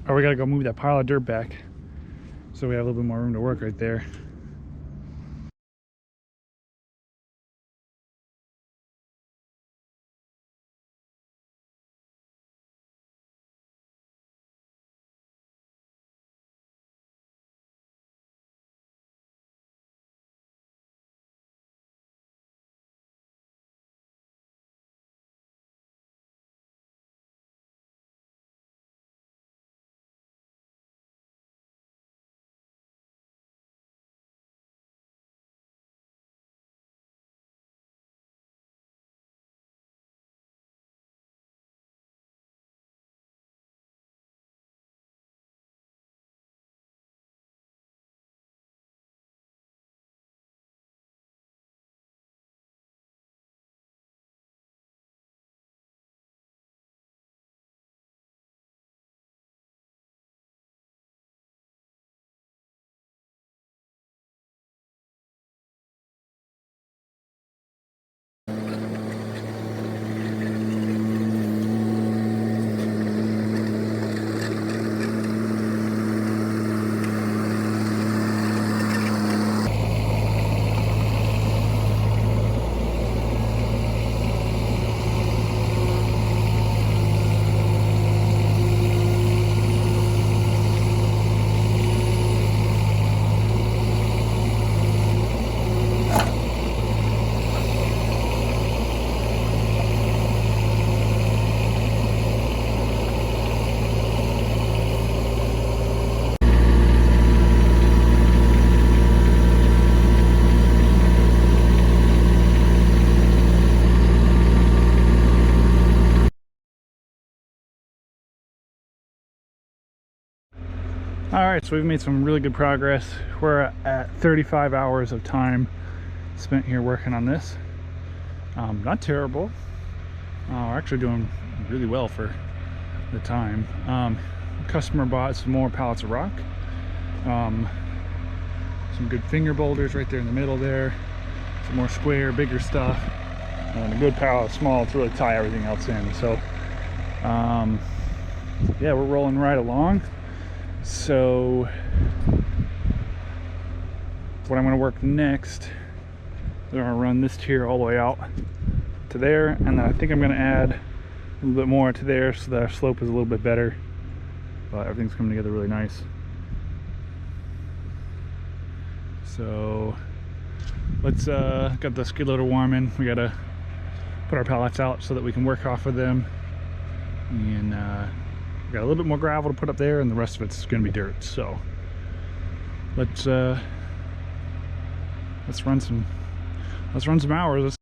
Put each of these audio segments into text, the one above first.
or we gotta go move that pile of dirt back so we have a little bit more room to work right there. All right, so we've made some really good progress. We're at 35 hours of time spent here working on this. Not terrible. We're actually doing really well for the time. Customer bought some more pallets of rock. Some good finger boulders right there in the middle there. Some more square, bigger stuff. And a good pile of small to really tie everything else in. So, yeah, we're rolling right along. So what I'm going to work next, I'm going to run this tier all the way out to there, and then I think I'm going to add a little bit more to there so that our slope is a little bit better. But everything's coming together really nice. So let's got the skid loader warming. We got to put our pallets out so that we can work off of them, and we got a little bit more gravel to put up there, and the rest of it's going to be dirt. So let's run some hours.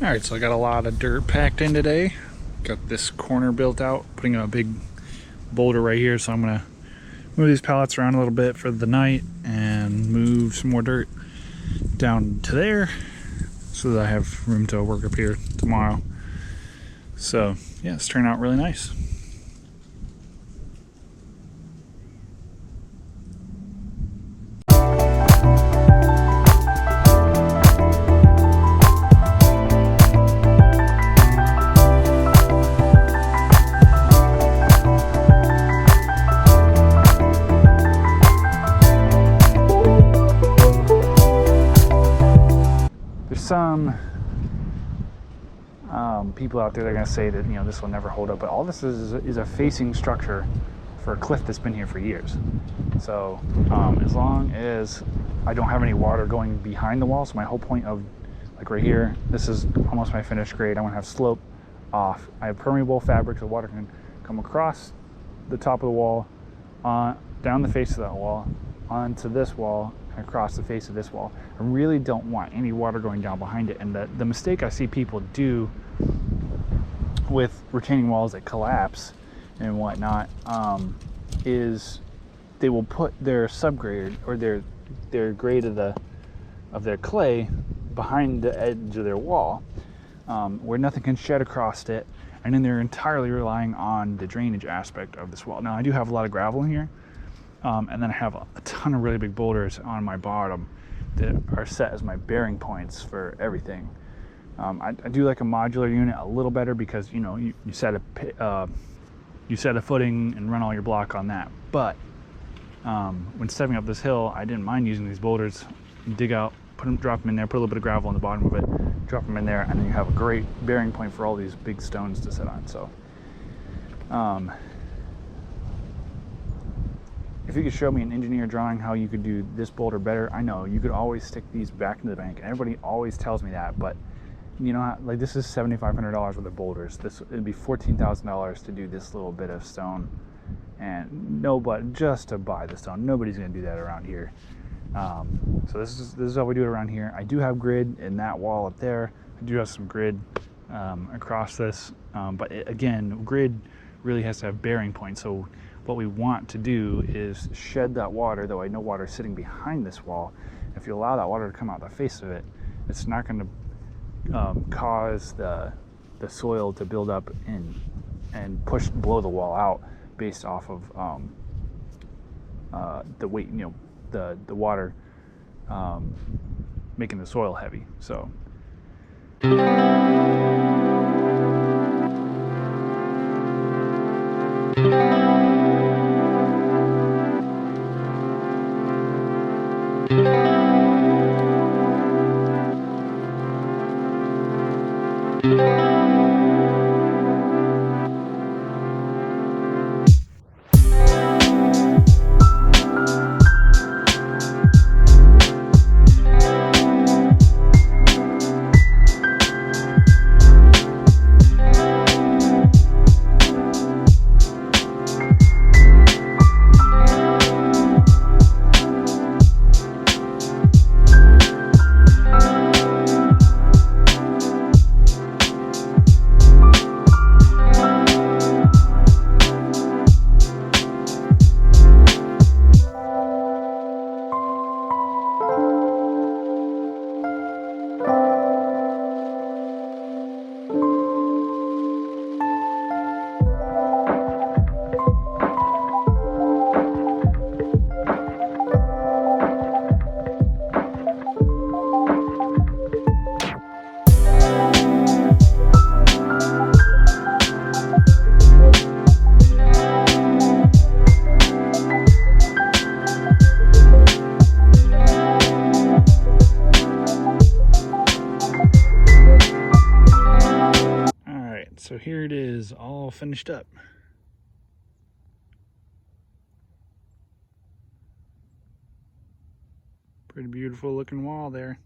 Alright, so I got a lot of dirt packed in today. Got this corner built out, putting a big boulder right here, so I'm gonna move these pallets around a little bit for the night and move some more dirt down to there so that I have room to work up here tomorrow. So yeah, it's turned out really nice. Some people out there that are going to say that, you know, this will never hold up, but all this is a facing structure for a cliff that's been here for years. So as long as I don't have any water going behind the wall, so my whole point of, like right here, this is almost my finished grade. I want to have slope off. I have permeable fabric so water can come across the top of the wall, down the face of that wall, onto this wall, and across the face of this wall. I really don't want any water going down behind it. And the mistake I see people do with retaining walls that collapse and whatnot is they will put their subgrade or their grade of their clay behind the edge of their wall, where nothing can shed across it, and then they're entirely relying on the drainage aspect of this wall. Now I do have a lot of gravel in here, and then I have a ton of really big boulders on my bottom that are set as my bearing points for everything. I do like a modular unit a little better because, you know, you set a footing and run all your block on that. But when stepping up this hill, I didn't mind using these boulders. Dig out, drop them in there, put a little bit of gravel on the bottom of it, drop them in there, and then you have a great bearing point for all these big stones to sit on. So if you could show me an engineer drawing how you could do this boulder better, I know you could always stick these back into the bank, and everybody always tells me that, but you know, like, this is $7,500 worth of boulders. It'd be $14,000 to do this little bit of stone, and just to buy the stone, nobody's gonna do that around here. So this is how we do it around here. I do have grid in that wall up there. I do have some grid across this, but again, grid really has to have bearing points. So what we want to do is shed that water, though I know water is sitting behind this wall. If you allow that water to come out the face of it, it's not going to cause the soil to build up and blow the wall out based off of the weight, you know, the water making the soil heavy. So So here it is, all finished up. Pretty beautiful looking wall there.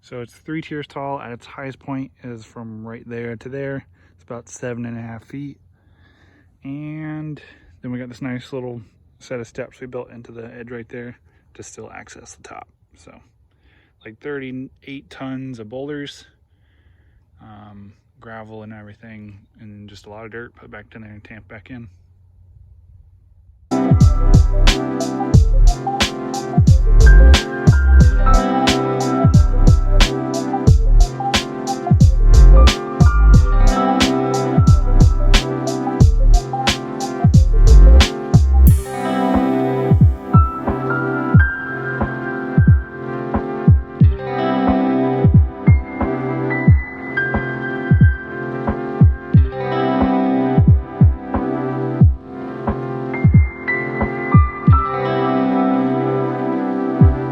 So it's 3 tiers tall. At its highest point is from right there to there. It's about 7.5 feet. And then we got this nice little set of steps we built into the edge right there to still access the top. So like 38 tons of boulders, gravel and everything, and just a lot of dirt put back in there and tamped back in.